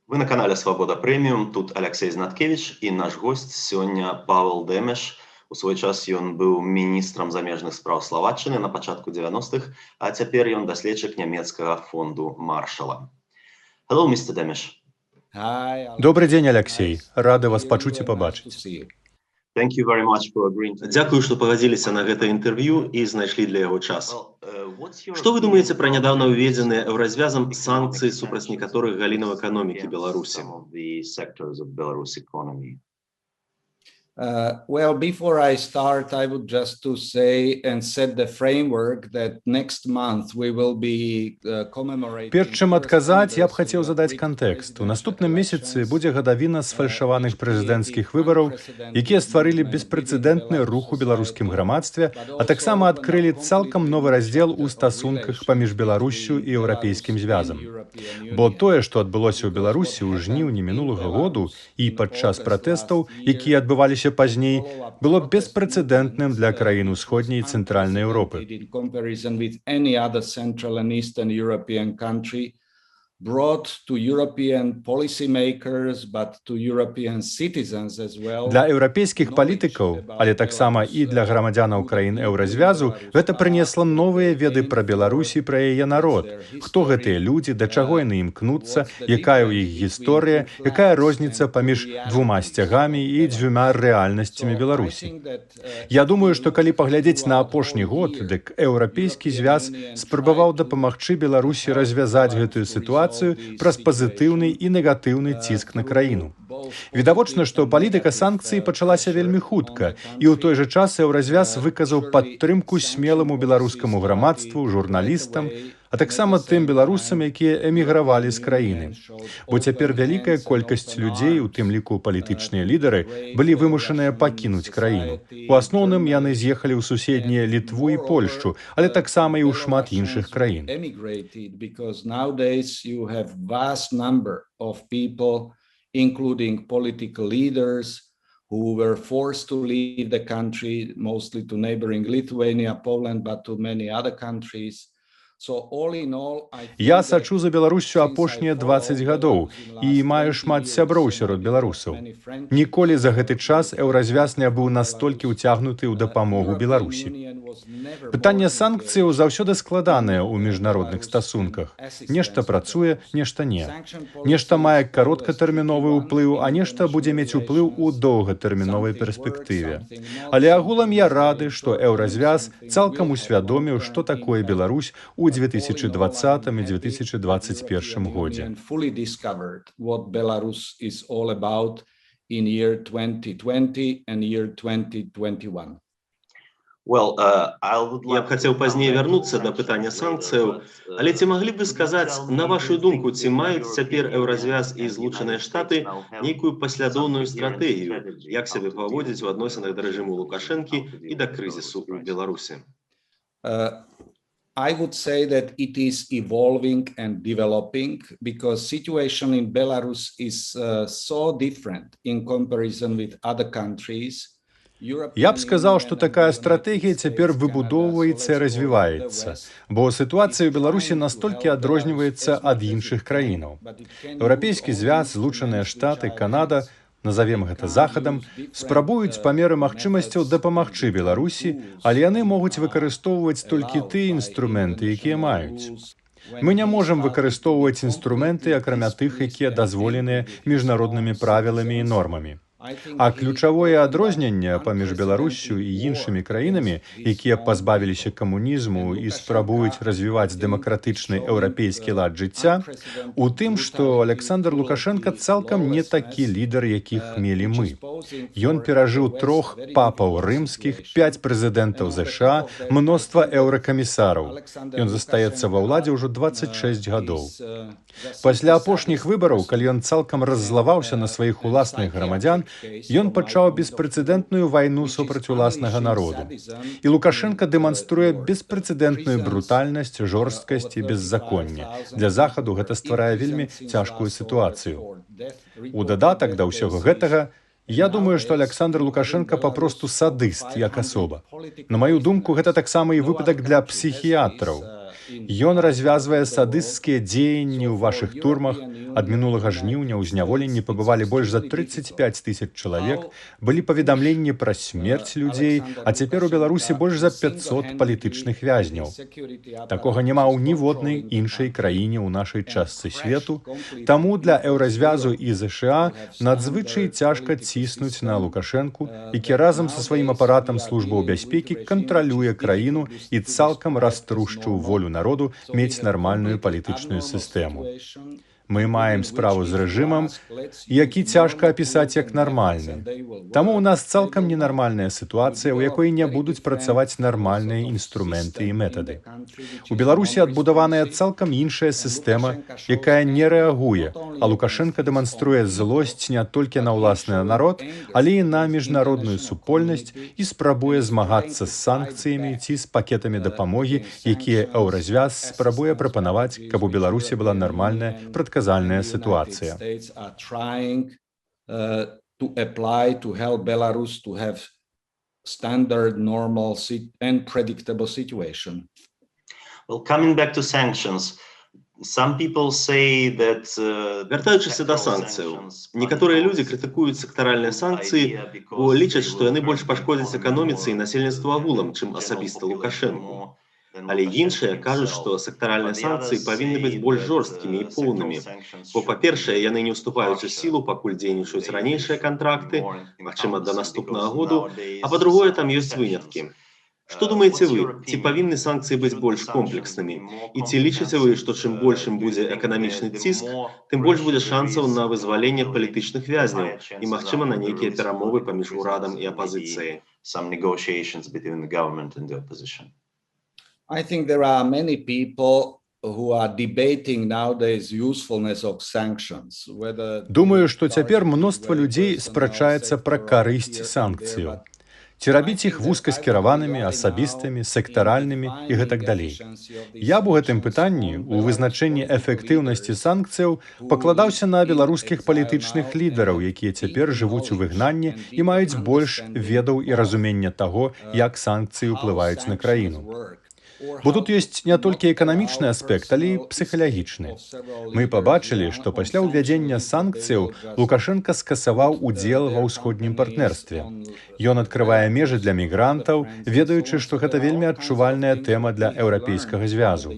Вы на канале «Свобода Премиум», тут Алексей Знаткевич и наш гость сегодня Павел Демеш. У свой час ён быў міністрам замежных спраў Словаччыны на пачатку 90-х, а цяпер ён даследчык нямецкага фонду Маршала. Hello, Mr. Демеш. Добрый день, Алексей. Рады вас пачуць і пабачыць. Thank you very much for agreeing. Дзякую, што пагадзіліся на гэта інтэрв'ю і знайшлі для яго час. Што вы думаеце пра нядаўна ўведзеныя еўразвязам санкцыі супраць некаторых галінаў эканомікі Беларусі? Well, before I start, I would just to say and set the framework that next month we will be commemorating. Перш чым адказаць, я б хацеў задаць кантэкст. У наступным месяцы будзе гадавіна сфальшаваных прэзідэнцкіх выбараў, якія стварылі беспрэцэдэнтны рух у беларускім грамадстве, а таксама адкрылі цалкам новы раздзел у стасунках паміж Беларуссю і Еўрапейскім звязам. Бо тое, што адбылося ў Беларусі ў жніўні мінулага году і падчас пратэстаў, якія адбываліся пазней, было беспрэцэдэнтным для краін усходняй і цэнтральнай Еўропы. Brought to European policymakers, but to European citizens as well. Для еўрапейскіх палітыкаў, але таксама і для грамадзянаў краін еўразвязу, гэта прынесла новыя веды пра Беларусь і пра яе народ. Хто гэтыя людзі, да чаго яны імкнуцца, якая ў іх гісторыя, якая розніца паміж двума сцягамі і дзвюма рэальнасцямі Беларусі. Я думаю, што калі паглядзець на апошні год, дык еўрапейскі звяз спрабаваў дапамагчы Беларусі развязаць гэтую сітуацыю праз пазітыўны і негатыўны ціск на краіну. Відавочна, што палітыка санкцый пачалася вельмі хутка, і ў той жа час еўразвяз выказаў падтрымку смеламу беларускаму грамадству, журналістам, а таксама тым беларусам, якія эмігравалі з краіны. Бо цяпер вялікая колькасць людзей, у тым ліку палітычныя лідары, былі вымушаныя пакінуць краіну. У асноўным яны з'ехалі ў суседнія Літву і Польшчу, але таксама і ў шмат іншых краін. Including political leaders who were forced to leave the country, mostly to neighboring Lithuania, Poland, but to many other countries. Я сачу за Беларуссю апошнія 20 гадоў і маю шмат сяброў сярод беларусаў. Ніколі за гэты час еўразвяз не быў настолькі ўцягнуты ў дапамогу Беларусі. Пытанне санкцыяў заўсёды складанае ў міжнародных стасунках. Нешта працуе, нешта не. Нешта мае кароткатэрміновы ўплыў, а нешта будзе мець уплыў у доўгатэрміновай перспектыве. Але агулам я рады, што еўразвяз цалкам усвядоміў, што такое Беларусь у 2020 і 2021 годзе. Я б хацеў пазней вярнуцца да пытання санкцыяў, але ці маглі б вы сказаць, на вашу думку, ці маюць цяпер еўразвяз і Злучаныя Штаты нейкую паслядоўную стратэгію, як сябе паводзіць у адносінах да рэжыму Лукашэнкі і да крызісу ў Беларусі? I would say that it is evolving and developing because situation in Belarus is so different in comparison with other countries. Я б сказаў, што такая стратэгія цяпер выбудоўваецца і развіваецца, бо сітуацыя ў Беларусі настолькі адрозніваецца ад іншых краінаў. Еўрапейскі звяз, Злучаныя Штаты, Канада, назовем гэта захадам, спрабуюць па меры магчымасцяў дапамагчы Беларусі, але яны могуць выкарыстоўваць толькі тыя інструменты, якія маюць. Мы не можам выкарыстоўваць інструменты, акрамя тых, якія дазволеныя міжнароднымі правіламі і нормамі. А ключавое адрозненне паміж Беларуссю і іншымі краінамі, якія пазбавіліся камунізму і спрабуюць развіваць дэмакратычны еўрапейскі лад жыцця, у тым, што Александр Лукашенка цалкам не такі лідар, якіх мелі мы. Ён перажыў 3 папаў рымскіх, 5 прэзідэнтаў ЗША, мноства еўракамісараў. Ён застаецца ва ўладзе ўжо 26 гадоў. Пасля апошніх выбараў, калі ён цалкам раззлаваўся на сваіх уласных грамадзян, ён пачаў беспрэцэдэнтную вайну супраць уласнага народу. І Лукашенка дэманструе беспрэцэдэнтную брутальнасць, жорсткасць і беззаконне. Для захаду гэта стварае вельмі цяжкую сітуацыю. У дадатак да ўсяго гэтага, я думаю, што Александр Лукашенка папросту садыст, як асоба. На маю думку, гэта таксама і выпадак для псіхіятраў. Ён развязвае садысцкія дзеянні ў вашых турмах. Ад мінулага жніўня ў зняволенні пабывалі больш за 35 тысяч чалавек, былі паведамленні пра смерць людзей, а цяпер у Беларусі больш за 500 палітычных вязняў. Такога няма ў ніводнай іншай краіне ў нашай частцы свету, таму для еўразвязу і ЗША надзвычай цяжка ціснуць на Лукашэнку, які разам са сваім апаратам службаў бяспекі кантралюе краіну і цалкам раструшчыў волю народу мець нармальную палітычную сістэму. Мы маем справу з рэжымам, які цяжка апісаць як нармальны. Таму ў нас цалкам ненармальная сітуацыя, у якой не будуць працаваць нармальныя інструменты і метады. У Беларусі адбудаваная цалкам іншая сістэма, якая не рэагуе, а Лукашенко дэманструе злосць не толькі на ўласны народ, але і на міжнародную супольнасць і спрабуе змагацца з санкцыямі ці з пакетамі дапамогі, якія еўразвяз спрабуе прапанаваць, каб у Беларусі была нармальная прадказальная ситуация. To apply to help Belarus to have standard, normal, and predictable situation. Well, coming back to sanctions, some people say that вяртаючыся да санкцыяў, некаторыя людзі крытыкуюць сектаральныя санкцыі, бо лічаць, што яны больш пашкодзяць эканоміцы і насельніцтву агулам, чым асабіста Лукашэнку. Але іншыя кажуць, што сектаральныя санкцыі павінны быць больш жорсткімі і поўнымі. Бо, па-першае, яны не ўступаюць у сілу, пакуль дзейнічаюць ранейшыя кантракты, магчыма, да наступнага году, а па-другое, там ёсць выняткі. Што думаеце вы, ці павінны санкцыі быць больш комплекснымі? І ці лічыце вы, што чым большым будзе эканамічны ціск, тым больш будзе шансаў на вызваленне палітычных вязняў і, магчыма, на нейкія перамовы паміж урадам і апазіцыяй? I think there are many people who are debating nowadays usefulness of sanctions. Думаю, што цяпер мноства людзей спрачаецца пра карысць санкцыяў. Ці рабіць іх вузкаскіраванымі, асабістымі, сектаральнымі і гэтак далей. Я б у гэтым пытанні, у вызначэнні эфектыўнасці санкцыяў, пакладаўся на беларускіх палітычных лідараў, якія цяпер жывуць у выгнанні і маюць больш ведаў і разумення таго, як санкцыі ўплываюць на краіну. Бо тут ёсць не толькі эканамічны аспект, але і псіхалагічны. Мы пабачылі, што пасля ўвядзення санкцыяў Лукашенко скасаваў удзел ва ўсходнім партнерстве. Ён адкрывае межы для мігрантаў, ведаючы, што гэта вельмі адчувальная тэма для еўрапейскага звязу.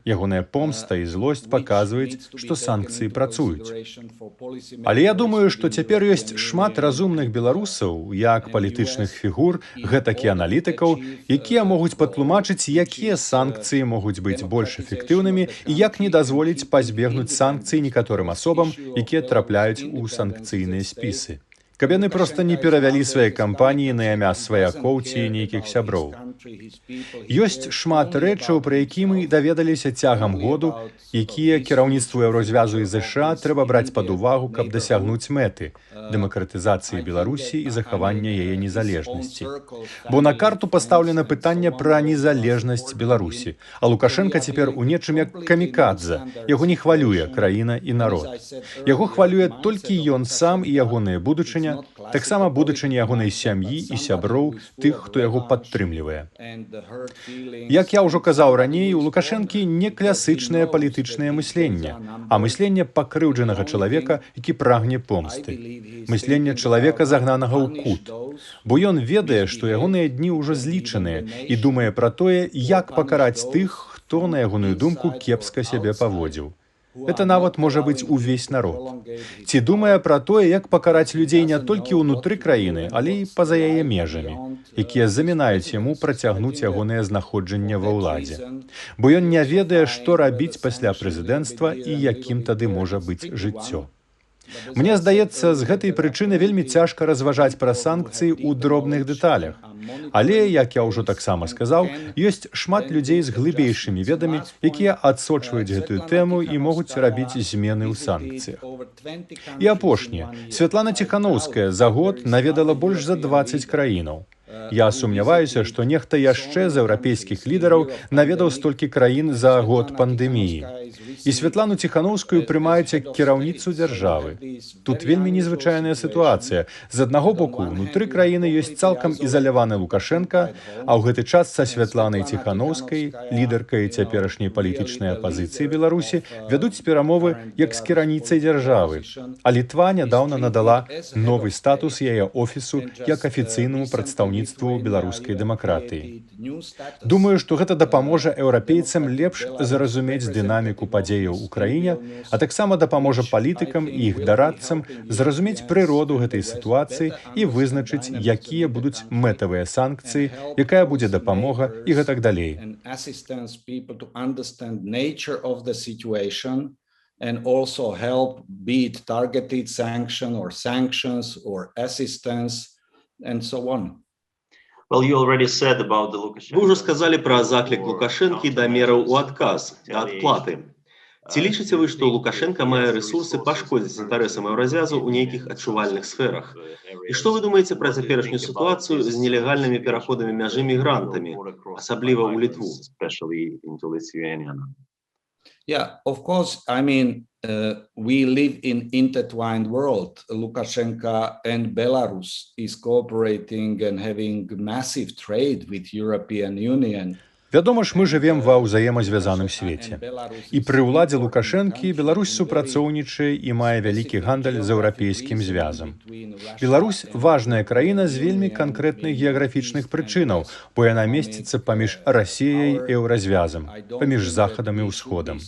Ягоная помста і злосць паказваюць, што санкцыі працуюць. Але я думаю, што цяпер ёсць шмат разумных беларусаў, як палітычных фігур, гэтак і аналітыкаў, якія могуць патлумачыць, якія санкцыі могуць быць больш эфектыўнымі і як не дазволіць пазбегнуць санкцый некаторым асобам, якія трапляюць у санкцыйныя спісы. Каб яны проста не перавялі свае кампаніі на імя сваякоў ці нейкіх сяброў. Ёсць шмат рэчаў, пра які мы даведаліся цягам году, якія кіраўніцтву еўразвязу і ЗША трэба браць пад увагу, каб дасягнуць мэты дэмакратызацыі Беларусі і захавання яе незалежнасці. Бо на карту пастаўлена пытанне пра незалежнасць Беларусі, а Лукашенко цяпер у нечым як камікадзе. Яго не хвалюе краіна і народ. Яго хвалюе толькі ён сам і ягоная будучыня, таксама будучыня ягонай сям'і і сяброў, тых, хто яго падтрымлівае. Як я ўжо казаў раней, у Лукашэнкі не класычнае палітычнае мысленне, а мысленне пакрыўджанага чалавека, які прагне помсты. Мысленне чалавека, загнанага ў кут. Бо ён ведае, што ягоныя дні ўжо злічаныя і думае пра тое, як пакараць тых, хто, на ягоную думку, кепска сябе паводзіў. Это нават можа быць увесь народ. Ці думае пра тое, як пакараць людзей не толькі ўнутры краіны, але і па-за яе межамі, якія замінаюць яму працягнуць ягонае знаходжанне ва ўладзе. Бо ён не ведае, што рабіць пасля прэзідэнцтва і якім тады можа быць жыццё. Мне здаецца, з гэтай прычыны вельмі цяжка разважаць пра санкцыі ў дробных дэталях. Але, як я ўжо таксама сказаў, ёсць шмат людзей з глыбейшымі ведамі, якія адсочваюць гэтую тэму і могуць рабіць змены ў санкцыях. І апошняе. Святлана Ціханаўская за год наведала больш за 20 краінаў. Я сумняваюся, што нехта яшчэ з еўрапейскіх лідараў наведаў столькі краін за год пандэміі. І Святлану Ціхановскую прымаюць як кіраўніцу дзяржавы. Тут вельмі незвычайная сітуацыя. З аднаго боку, унутры краіны ёсць цалкам ізаляваны Лукашенка, а ў гэты час са Святланай Ціхановскай, лідаркай цяперашняй палітычнай апазіцыі Беларусі, вядуць перамовы як з кіраўніцай дзяржавы. А Літва нядаўна надала новы статус яе офісу як афіцыйнаму прадстаўніцтву беларускай дэмакратыі. Думаю, што гэта дапаможа еўрапейцам лепш зразумець дынаміку падзеяў у краіне, а таксама дапаможа палітыкам і іх дарадцам зразумець прыроду гэтай сітуацыі і вызначыць, якія будуць мэтавыя санкцыі, якая будзе дапамога і гэтак далей. And also help be it targeted sanction or sanctions or assistance and so on. Вы ўжо сказалі пра заклік Лукашэнкі да мераў у адказ, да адплаты. Ці лічыце вы, што Лукашенка мае рэсурсы пашкодзіць інтарэсам еўразвязу ў нейкіх адчувальных сферах? І што вы думаеце пра цяперашнюю сітуацыю з нелегальнымі пераходамі мяжы мігрантамі, асабліва ў Літву? Yeah, of course. I mean, we live in intertwined world. Lukashenko and Belarus is cooperating and having massive trade with European Union. Вядома ж, мы жывем ва ўзаемазвязаным свеце. І пры ўладзе Лукашэнкі Беларусь супрацоўнічае і мае вялікі гандаль з еўрапейскім звязам. Беларусь – важная краіна з вельмі канкрэтных геаграфічных прычынаў, бо яна месціцца паміж Расіяй і еўразвязам, паміж Захадам і Ўсходам.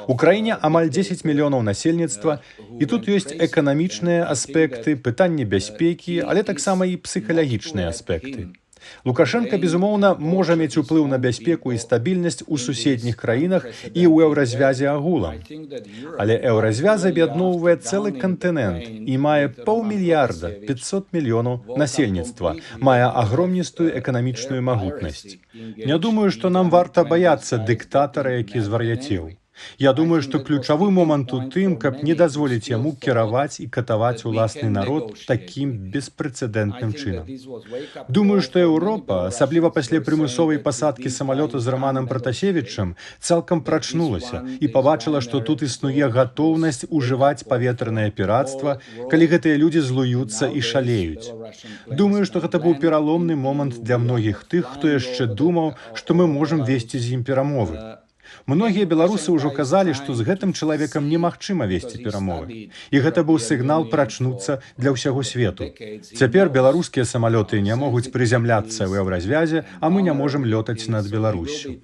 У краіне амаль 10 мільёнаў насельніцтва, і тут ёсць эканамічныя аспекты, пытанні бяспекі, але таксама і псіхалагічныя аспекты. Лукашенко, безумоўна, можа мець уплыў на бяспеку і стабільнасць у суседніх краінах і ў еўразвязе агулам. Але еўразвяз аб'ядноўвае цэлы кантынент і мае 500 мільярда 500 мільёнаў насельніцтва, мае агромністую эканамічную магутнасць. Не думаю, што нам варта баяцца дыктатара, які звар'яцеў. Я думаю, што ключавы момант у тым, каб не дазволіць яму кіраваць і катаваць уласны народ такім беспрэцэдэнтным чынам. Думаю, што Еўропа, асабліва пасля прымусовай пасадкі самалёта з Раманам Пратасевічам, цалкам прачнулася і пабачыла, што тут існуе гатоўнасць ужываць паветранае пірацтва, калі гэтыя людзі злуюцца і шалеюць. Думаю, што гэта быў пераломны момант для многіх тых, хто яшчэ думаў, што мы можам весці з ім перамовы. Многія беларусы ўжо казалі, што з гэтым чалавекам немагчыма весці перамовы. І гэта быў сігнал прачнуцца для ўсяго свету. Цяпер беларускія самалёты не могуць прызямляцца ў еўразвязе, а мы не можам лётаць над Беларуссю.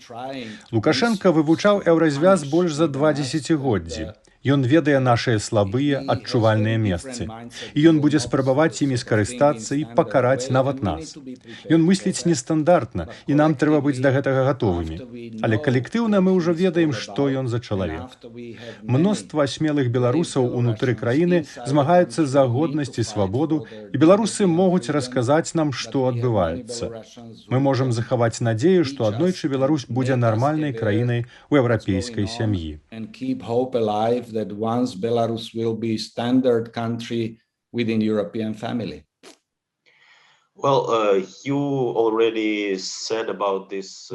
Лукашенко вывучаў еўразвяз больш за 2 дзесяцігоддзі. Ён ведае нашыя слабыя, адчувальныя месцы. І ён будзе спрабаваць імі скарыстацца і пакараць нават нас. Ён мысліць нестандартна, і нам трэба быць да гэтага гатовымі. Але калектыўна мы ўжо ведаем, што ён за чалавек. Мноства смелых беларусаў унутры краіны змагаюцца за годнасць і свабоду, і беларусы могуць расказаць нам, што адбываецца. Мы можам захаваць надзею, што аднойчы Беларусь будзе нармальнай краінай у еўрапейскай сям'і. That once Belarus will be standard country within European family. Вы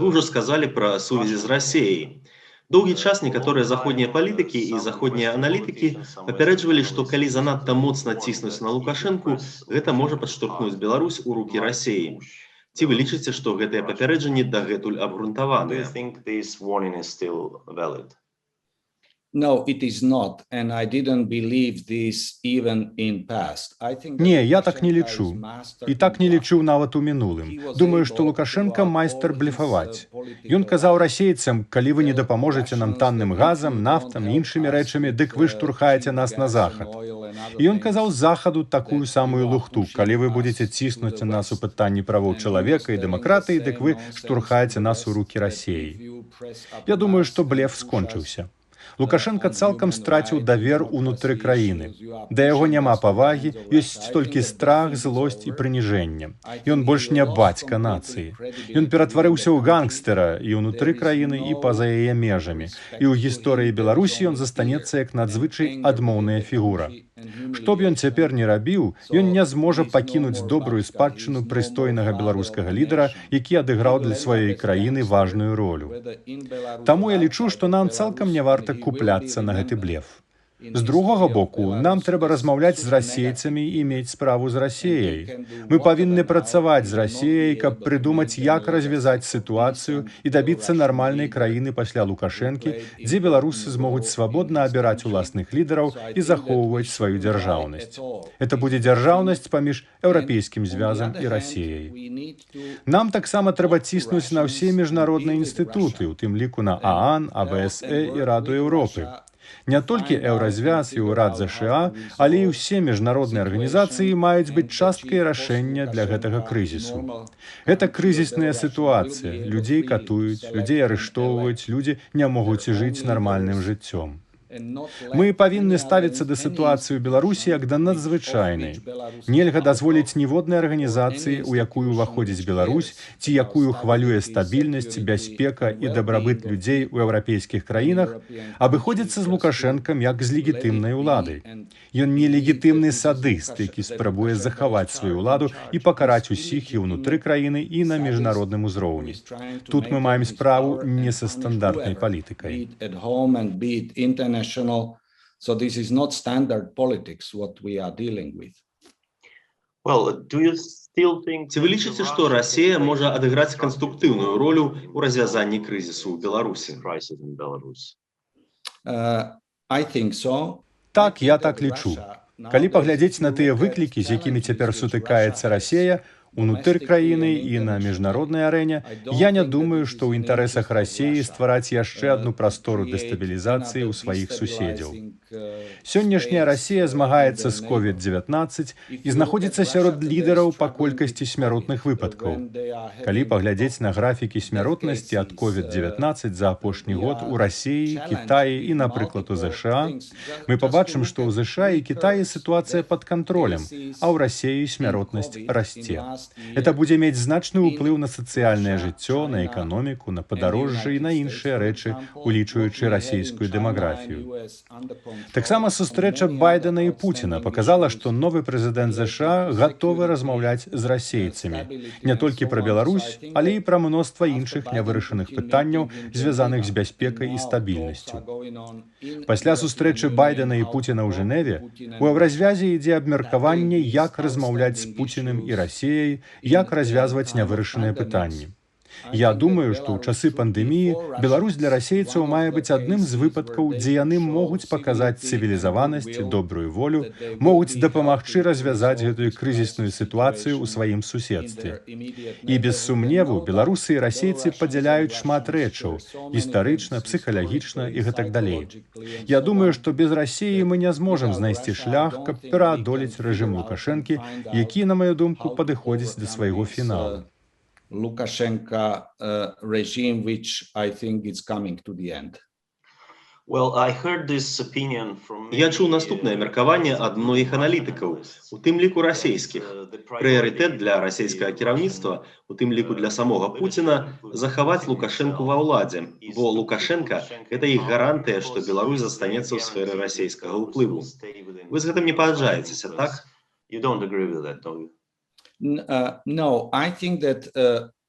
ўжо сказалі пра сувязі з Расіяй. Доўгі час некаторыя заходнія палітыкі і заходнія аналітыкі папярэджвалі, што калі занадта моцна ціснуць на Лукашэнку, гэта можа падштурхнуць Беларусь у рукі Расіі. Ці вы лічыце, што гэтыя папярэджанні дагэтуль абгрунтаваныя? No, it is not, and I didn't believe this even in past. Не, я так не лічу. І так не лічыў нават у мінулым. Думаю, што Лукашенко майстар блефаваць. Ён казаў расейцам, калі вы не дапаможаце нам танным газам, нафтам і іншымі рэчамі, дык вы штурхаеце нас на захад. І ён казаў захаду такую самую лухту, калі вы будзеце ціснуць нас у пытанні правоў чалавека і дэмакратыі, дык вы штурхаеце нас у рукі Расіі. Я думаю, што блеф скончыўся. Лукашенко цалкам страціў давер унутры краіны. Да яго няма павагі, ёсць толькі страх, злосць і прыніжэнне. Ён больш не бацька нацыі. Ён ператварыўся ў гангстэра і ўнутры краіны, і па-за яе межамі. І ў гісторыі Беларусі ён застанецца як надзвычай адмоўная фігура. Што б ён цяпер не рабіў, ён не зможа пакінуць добрую спадчыну прыстойнага беларускага лідара, які адыграў для сваёй краіны важную ролю. Таму я лічу, што нам цалкам не варта купляцца на гэты блеф. З другога боку, нам трэба размаўляць з расейцамі і мець справу з Расіяй. Мы павінны працаваць з Расіяй, каб прыдумаць, як развязаць сітуацыю і дабіцца нармальнай краіны пасля Лукашэнкі, дзе беларусы змогуць свабодна абіраць уласных лідараў і захоўваць сваю дзяржаўнасць. Это будзе дзяржаўнасць паміж еўрапейскім звязам і Расіяй. Нам таксама трэба ціснуць на ўсе міжнародныя інстытуты, у тым ліку на ААН, АБСЭ і Раду Еўропы. Не толькі Еўразвяз і ўрад ЗША, але і ўсе міжнародныя арганізацыі маюць быць часткай рашэння для гэтага крызісу. Гэта крызісная сітуацыя. Людзей катуюць, людзей арыштоўваюць, людзі не могуць жыць нармальным жыццём. Мы павінны ставіцца да сітуацыі ў Беларусі як да надзвычайнай. Нельга дазволіць ніводнай арганізацыі, у якую ўваходзіць Беларусь, ці якую хвалюе стабільнасць, бяспека і дабрабыт людзей у еўрапейскіх краінах, абыходзіцца з Лукашэнкам як з легітымнай уладай. Ён нелегітымны садыст, які спрабуе захаваць сваю ўладу і пакараць усіх і ўнутры краіны, і на міжнародным узроўні. Тут мы маем справу не са стандартнай палітыкай. So this is not standard politics what we are dealing with. Ці вы лічыце, што Расія можа адыграць канструктыўную ролю ў развязанні крызісу ў Беларусі? I think so. Так, я так лічу. Калі паглядзець на тыя выклікі, з якімі цяпер сутыкаецца Расія, унутры краіны і на міжнароднай арэне, я не думаю, што ў інтарэсах Расіі ствараць яшчэ адну прастору дэстабілізацыі ў сваіх суседзяў. Сённяшняя Расія змагаецца з COVID-19 і знаходзіцца сярод лідараў па колькасці смяротных выпадкаў. Калі паглядзець на графікі смяротнасці ад COVID-19 за апошні год у Расіі, Кітаі і, напрыклад, у ЗША, мы пабачым, што ў ЗША і Кітаі сітуацыя пад кантролем, а ў Расіі смяротнасць расце. Это будзе мець значны ўплыў на сацыяльнае жыццё, на эканоміку, на падарожжа і на іншыя рэчы, улічваючы расійскую дэмаграфію. Таксама сустрэча Байдена і Пуціна паказала, што новы прэзідэнт ЗША гатовы размаўляць з расейцамі. Не толькі пра Беларусь, але і пра мноства іншых нявырашаных пытанняў, звязаных з бяспекай і стабільнасцю. Пасля сустрэчы Байдена і Пуціна ў Жэневе, у Еўразвязе ідзе абмеркаванне, як размаўляць з Пуціным і Расіяй, як развязваць нявырашаныя пытанні. Я думаю, што ў часы пандэміі Беларусь для расейцаў мае быць адным з выпадкаў, дзе яны могуць паказаць цывілізаванасць, добрую волю, могуць дапамагчы развязаць гэтую крызісную сітуацыю ў сваім суседстве. І без сумневу беларусы і расейцы падзяляюць шмат рэчаў, гістарычна, псіхалагічна і гэтак далей. Я думаю, што без Расіі мы не зможам знайсці шлях, каб пераадолець рэжым Лукашэнкі, які, на маю думку, падыходзіць да свайго фіналу. Lukashenko regime, which I think is coming to the end. Я чуў наступнае меркаванне ад многіх аналітыкаў, у тым ліку расійскіх. Прыярытэт для расійскага кіраўніцтва, у тым ліку для самога Пуціна, захаваць Лукашэнку ва ўладзе, бо Лукашенка – гэта іх гарантыя, што Беларусь застанецца ў сферы расійскага ўплыву. Вы з гэтым не пагаджаецеся, так? No, I think that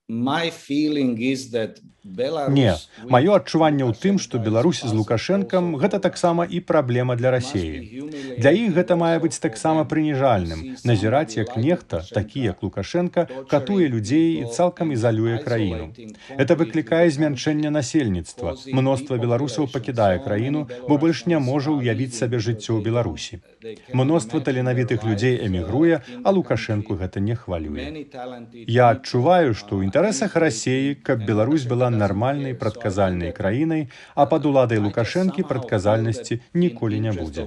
my feeling is that Не, маё адчуванне ў тым, што Беларусь з Лукашэнкам – гэта таксама і праблема для Расіі. Для іх гэта мае быць таксама прыніжальным, назіраць, як нехта, такі як Лукашенка, катуе людзей і цалкам ізалюе краіну. Это выклікае змяншэнне насельніцтва. Мноства беларусаў пакідае краіну, бо больш не можа ўявіць сабе жыццё ў Беларусі. Мноства таленавітых людзей эмігруе, а Лукашэнку гэта не хвалюе. Я адчуваю, што ў інтарэсах Расіі, каб Беларусь была нармальнай прадказальнай краінай, а пад уладай Лукашэнкі прадказальнасці ніколі не будзе.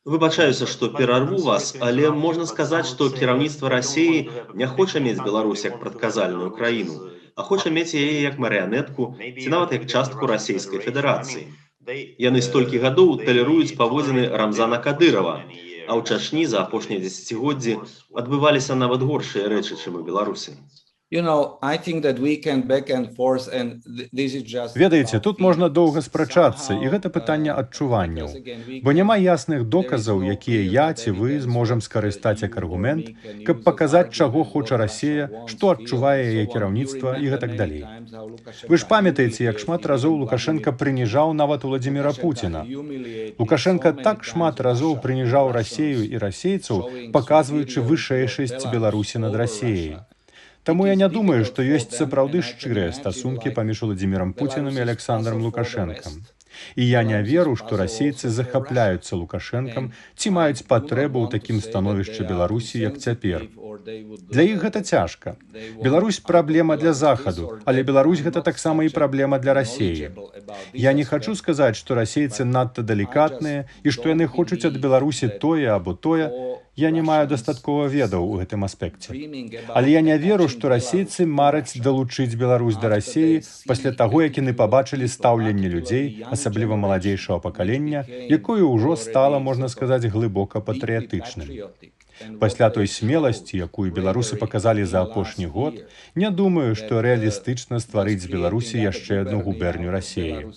Выбачаюся, што перарву вас, але можна сказаць, што кіраўніцтва Расіі не хоча мець Беларусь як прадказальную краіну, а хоча мець яе як марыянетку ці нават як частку Расійскай Федэрацыі. Яны столькі гадоў талеруюць паводзіны Рамзана Кадырова, а ў Чачні за апошнія дзесяцігоддзі адбываліся нават горшыя рэчы, чым у Беларусі. Ведаеце, тут можна доўга спрачацца, і гэта пытанне адчуванняў. Бо няма ясных доказаў, якія я ці вы зможам скарыстаць як аргумент, каб паказаць, чаго хоча Расія, што адчувае яе кіраўніцтва і гэтак далей. Вы ж памятаеце, як шмат разоў Лукашенка прыніжаў нават Уладзіміра Пуціна. Лукашенка так шмат разоў прыніжаў Расею і расейцаў, паказваючы вышэйшасць Беларусі над Расеяй. Таму я не думаю, што ёсць сапраўды шчырыя стасункі паміж Уладзімірам Пуцінам і Александром Лукашэнкам. І я не веру, што расейцы захапляюцца Лукашэнкам ці маюць патрэбу ў такім становішчы Беларусі, як цяпер. Для іх гэта цяжка. Беларусь праблема для Захаду, але Беларусь гэта таксама і праблема для Расеі. Я не хачу сказаць, што расейцы надта далікатныя і што яны хочуць ад Беларусі тое або тое. Я не маю дастаткова ведаў у гэтым аспекце. Але я не веру, што расейцы мараць далучыць Беларусь да Расеі пасля таго, як яны пабачылі стаўленне людзей, асабліва маладзейшага пакалення, якое ўжо стала, можна сказаць, глыбока патрыятычным. Пасля той смеласці, якую беларусы паказалі за апошні год, не думаю, што рэалістычна стварыць з Беларусі яшчэ адну губерню Расеі.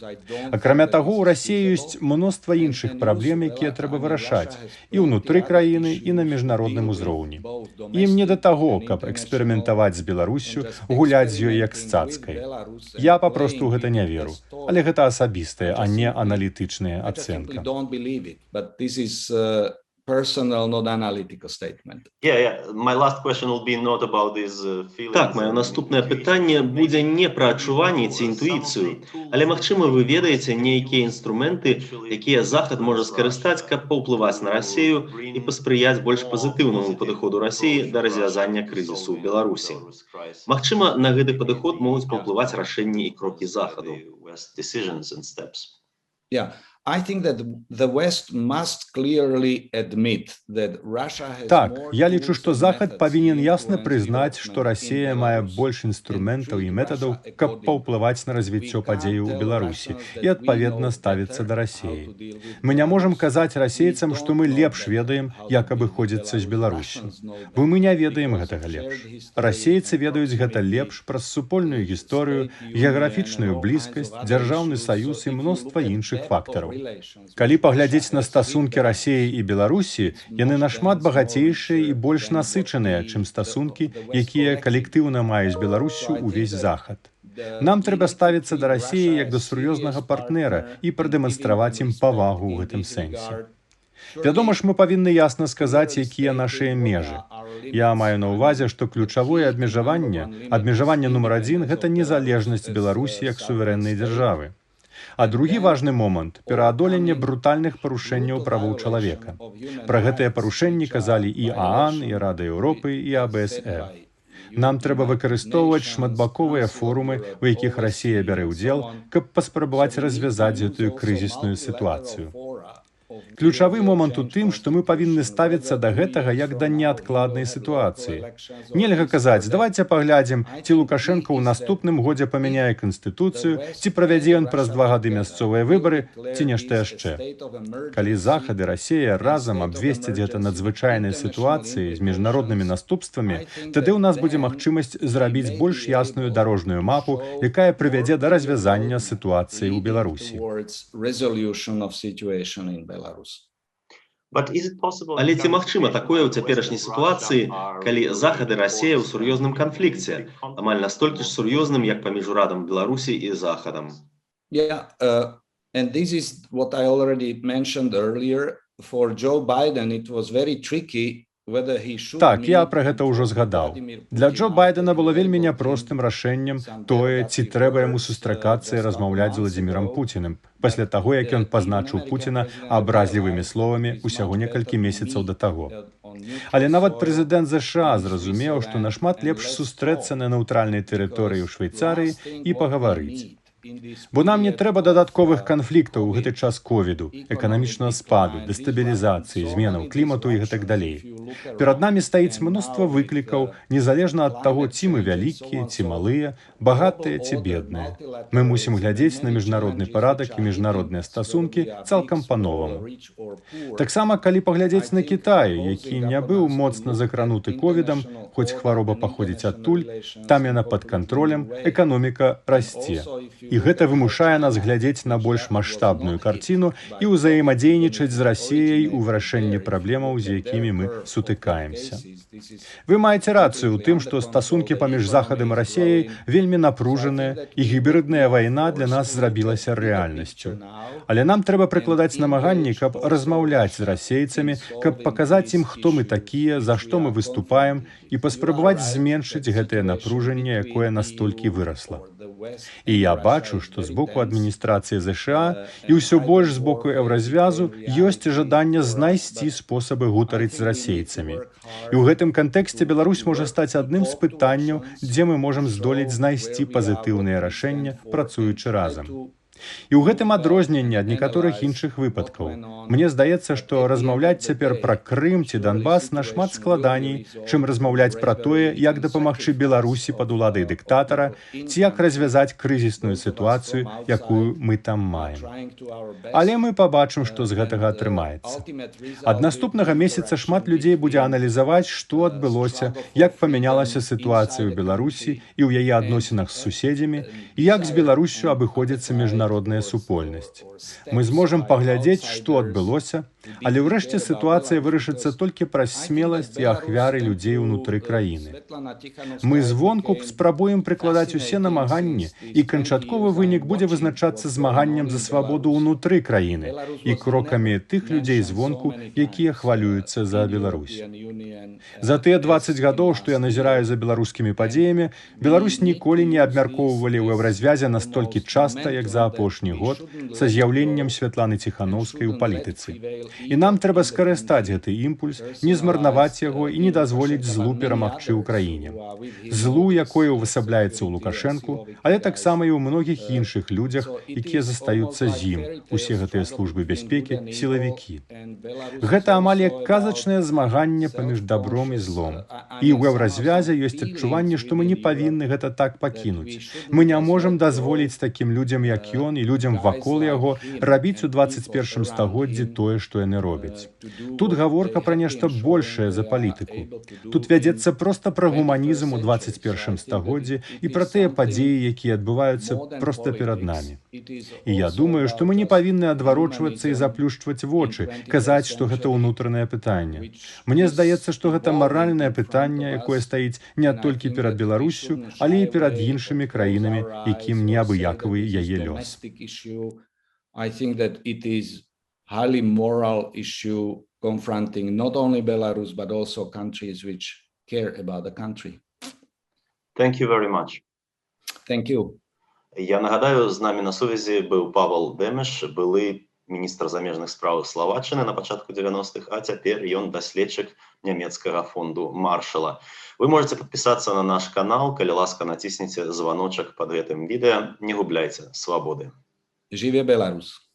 Акрамя таго, у Расеі ёсць мноства іншых праблем, якія трэба вырашаць і ўнутры краіны, і на міжнародным узроўні. Ім не да таго, каб эксперыментаваць з Беларуссю, гуляць з ёй як з цацкай. Я папросту гэта не веру, але гэта асабістая, а не аналітычная ацэнка. Personal, not analytical statement. My last question will be not about these feelings. Так, маё наступнае пытанне будзе не пра адчуванні ці інтуіцыю, але, магчыма, вы ведаеце нейкія інструменты, якія Захад можа скарыстаць, каб паўплываць на Расею і паспрыяць больш пазітыўнаму падыходу Расеі да развязання крызісу ў Беларусі. Магчыма, на гэты падыход могуць паўплываць рашэнні і крокі Захаду. Так, я лічу, што Захад павінен ясна прызнаць, што Расея мае больш інструментаў і метадаў, каб паўплываць на развіццё падзеяў у Беларусі і, адпаведна, ставіцца да Расеі. Мы не можам казаць расейцам, што мы лепш ведаем, як абыходзіцца з Беларуссю. Бо мы не ведаем гэтага лепш. Расейцы ведаюць гэта лепш праз супольную гісторыю, геаграфічную блізкасць, дзяржаўны саюз і мноства іншых фактараў. Калі паглядзець на стасункі Расеі і Беларусі, яны нашмат багацейшыя і больш насычаныя, чым стасункі, якія калектыўна маюць Беларуссю ўвесь Захад. Нам трэба ставіцца да Расеі як да сур'ёзнага партнера і прадэманстраваць ім павагу ў гэтым сэнсе. Вядома ж, мы павінны ясна сказаць, якія нашыя межы. Я маю на ўвазе, што ключавое абмежаванне нумар 1 – гэта незалежнасць Беларусі як суверэннай дзяржавы. А другі важны момант – пераадоленне брутальных парушэнняў правоў чалавека. Пра гэтыя парушэнні казалі і ААН, і Рада Еўропы, і АБСР. Нам трэба выкарыстоўваць шматбаковыя форумы, у якіх Расія бярэ ўдзел, каб паспрабаваць развязаць гэтую крызісную сітуацыю. Ключавы момант у тым, што мы павінны ставіцца да гэтага як да неадкладнай сітуацыі. Нельга казаць, давайце паглядзім, ці Лукашенка ў наступным годзе памяняе канстытуцыю, ці правядзе ён праз 2 гады мясцовыя выбары, ці нешта яшчэ. Калі Захад і Расея разам абвесцяць гэта надзвычайнай сітуацыяй з міжнароднымі наступствамі, тады ў нас будзе магчымасць зрабіць больш ясную дарожную мапу, якая прывядзе да развязання сітуацыі ў Беларусі. Але ці магчыма такое ў цяперашняй сітуацыі, калі Захад і Расея ў сур'ёзным канфлікце, амаль настолькі ж сур'ёзным, як паміж урадам Беларусі і Захадам? And this is what I already mentioned earlier. For Joe Biden, it was very tricky. Так, я пра гэта ўжо згадаў. Для Джо Байдена было вельмі няпростым рашэннем тое, ці трэба яму сустракацца і размаўляць з Уладзімірам Пуціним, пасля таго, як ён пазначыў Пуціна абразлівымі словамі ўсяго некалькі месяцаў да таго. Але нават прэзідэнт ЗША зразумеў, што нашмат лепш сустрэцца на нейтральнай тэрыторыі ў Швейцарыі і пагаварыць. Бо нам не трэба дадатковых канфліктаў у гэты час ковіду, эканамічнага спаду, дэстабілізацыі, зменаў клімату і гэтак далей. Перад намі стаіць мноства выклікаў, незалежна ад таго, ці мы вялікія, ці малыя, багатыя ці бедныя. Мы мусім глядзець на міжнародны парадак і міжнародныя стасункі цалкам па-новаму. Таксама, калі паглядзець на Кітай, які не быў моцна закрануты ковідам, хоць хвароба паходзіць адтуль, там яна пад кантролем, эканоміка расце. І гэта вымушае нас глядзець на больш маштабную карціну і ўзаемадзейнічаць з Расіяй у вырашэнні праблемаў, з якімі мы сутыкаемся. Вы маеце рацыю ў тым, што стасункі паміж Захадам і Расіяй вельмі напружаныя, і гібридная вайна для нас зрабілася рэальнасцю. Але нам трэба прыкладаць намаганні, каб размаўляць з расейцамі, каб паказаць ім, хто мы такія, за што мы выступаем, і паспрабаваць зменшыць гэтае напружанне, якое настолькі вырасла. І я бачу, што з боку адміністрацыі ЗША і ўсё больш з боку еўразвязу ёсць жаданне знайсці спосабы гутарыць з расейцамі. І ў гэтым кантэксце Беларусь можа стаць адным з пытанняў, дзе мы можам здолець знайсці пазітыўныя рашэння, працуючы разам. І ў гэтым адрозненне ад некаторых іншых выпадкаў. Мне здаецца, што размаўляць цяпер пра Крым ці Донбас нашмат складаней, чым размаўляць пра тое, як дапамагчы Беларусі пад уладай дыктатара, ці як развязаць крызісную сітуацыю, якую мы там маем. Але мы пабачым, што з гэтага атрымаецца. Ад наступнага месяца шмат людзей будзе аналізаваць, што адбылося, як памянялася сітуацыя ў Беларусі і ў яе адносінах з суседзямі, і як з Беларуссю абыходзіцца міжнародная супольнасць. Мы зможам паглядзець, што адбылося, але ўрэшце сітуацыя вырашыцца толькі праз смеласць і ахвяры людзей унутры краіны. Мы звонку спрабуем прыкладаць усе намаганні, і канчатковы вынік будзе вызначацца змаганнем за свабоду ўнутры краіны і крокамі тых людзей звонку, якія хвалююцца за Беларусь. За тыя 20 гадоў, што я назіраю за беларускімі падзеямі, Беларусь ніколі не абмяркоўвалі ў еўразвязе настолькі часта, як за апошні год, са з'яўленнем Святланы Ціханаўскай у палітыцы. І нам трэба скарыстаць гэты імпульс, не змарнаваць яго і не дазволіць злу перамагчы ў краіне. Злу, якое ўвасабляецца ў Лукашэнку, але таксама і ў многіх іншых людзях, якія застаюцца з ім, усе гэтыя службы бяспекі, сілавікі. Гэта амаль як казачнае змаганне паміж добром і злом. І ў еўразвязе ёсць адчуванне, што мы не павінны гэта так пакінуць. Мы не можам дазволіць такім людзям, як ён, і людзям вакол яго, рабіць у 21 стагоддзі тое, што яны робяць. Тут гаворка пра нешта большае за палітыку. Тут вядзецца проста пра гуманізм у 21 стагоддзі і пра тыя падзеі, якія адбываюцца проста перад намі. І я думаю, што мы не павінны адварочвацца і заплюшчваць вочы, казаць, што гэта ўнутранае пытанне. Мне здаецца, што гэта маральнае пытанне, якое стаіць не толькі перад Беларуссю, але і перад іншымі краінамі, якім неабыякавы яе лёс. I think that it is highly moral issue confronting not only Belarus, but also countries which care about the country. Thank you very much. Thank you. Я нагадаю, з намі на сувязі быў Павел Дэмеш, былы міністр замежных спраў Словаччыны на пачатку 90-х, а цяпер ён даследчык нямецкага фонду Маршала. Вы можете подписаться на наш канал, калі ласка націснеце званочак пад гэтым відэа. Не губляйце свабоды. Жыве Беларусь!